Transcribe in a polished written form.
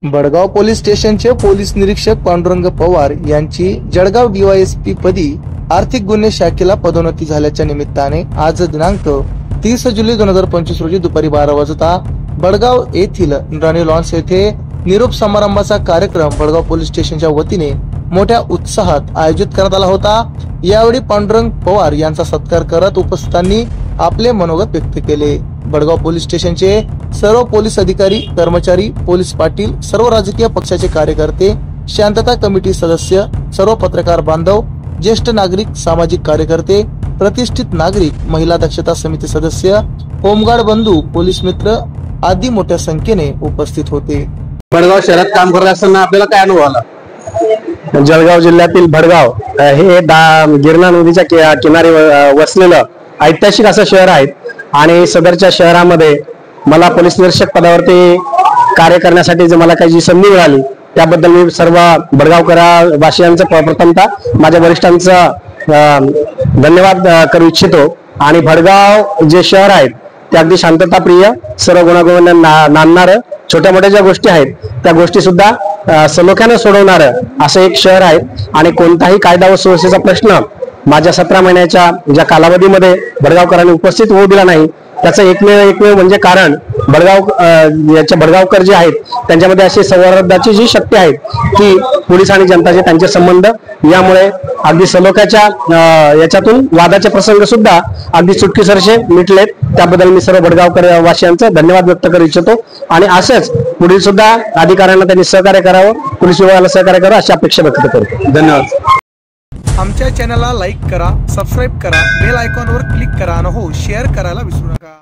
Badgaon police स्टेशनचे police निरीक्षक पांडुरंग पवार यांची जळगाव डीवायएसपी पदी आर्थिक गुन्हे शाखेला पदोन्नती झाल्याच्या निमित्ताने आज दिनांक 30 जुलै 2025 रोजी दुपारी 12 वाजता बडगाव येथील इंद्रायणी लॉन्स येथे निरोप समारंभाचा कार्यक्रम बडगाव पोलीस स्टेशनच्या वतीने मोठ्या उत्साहात आयोजित करण्यात आला होता। यावेळी पांडुरंग पवार यांचा सत्कार करत उपस्थितांनी आपले मनोगत व्यक्त केले। बडगाव पोलीस स्टेशनचे सर्व पोलीस अधिकारी, कर्मचारी, पोलीस पाटील, सर्व राजकीय पक्षाचे कार्यकर्ते, शांतता कमिटी सदस्य, सर्व पत्रकार बांधव, ज्येष्ठ नागरिक, सामाजिक कार्यकर्ते, प्रतिष्ठित नागरिक, महिला दक्षता समिती सदस्य, होमगार्ड बंधू, पोलीस मित्र आदी मोठ्या संख्येने उपस्थित होते। बडगाव शहरात काम करत असताना आपल्याला काय अनुभव आला? जळगाव जिल्ह्यातील भडगाव हे गिरणा नदीच्या किनारी वसलेलं ऐतिहासिक असं शहर आहे आणि सदरच्या शहरामध्ये मला पोलीस निरीक्षक पदावरती कार्य करण्यासाठी मला काही जी संधी मिळाली त्याबद्दल मी सर्व बडगावकर वासियांचं प्रथमतः माझ्या वरिष्ठांचं धन्यवाद करू इच्छितो। आणि भडगाव जे शहर आहे ते अगदी शांतताप्रिय, सर्व गुणागुण नांदणारं, छोट्या मोठ्या ज्या गोष्टी आहेत त्या गोष्टी सुद्धा सलोख्यानं सोडवणारं असं एक शहर आहे। आणि कोणताही कायदा व सुव्यवस्थेचा प्रश्न माझ्या 17 महिन्याच्या ज्या कालावधीमध्ये बडगावकरांनी उपस्थित होऊ दिला नाही त्याचं एकमेव म्हणजे कारण बडगावकर जे आहेत त्यांच्यामध्ये अशी संवादाची जी शक्ती आहे की पोलीस आणि जनताचे त्यांचे संबंध यामुळे अगदी सलोख्याच्या याच्यातून वादाचे प्रसंग सुद्धा अगदी चुटकीसरसे मिटलेत। त्याबद्दल मी सर्व बडगावकर वासियांचं धन्यवाद व्यक्त करू इच्छितो आणि असंच पुढील सुद्धा अधिकाऱ्यांना त्यांनी सहकार्य करावं, पोलीस विभागाला सहकार्य करावं अशी अपेक्षा व्यक्त करतो। धन्यवाद। आमच्या चॅनलला लाईक करा, सबस्क्राईब करा, बेल आयकॉनवर क्लिक करा आणि शेअर करायला विसरू नका।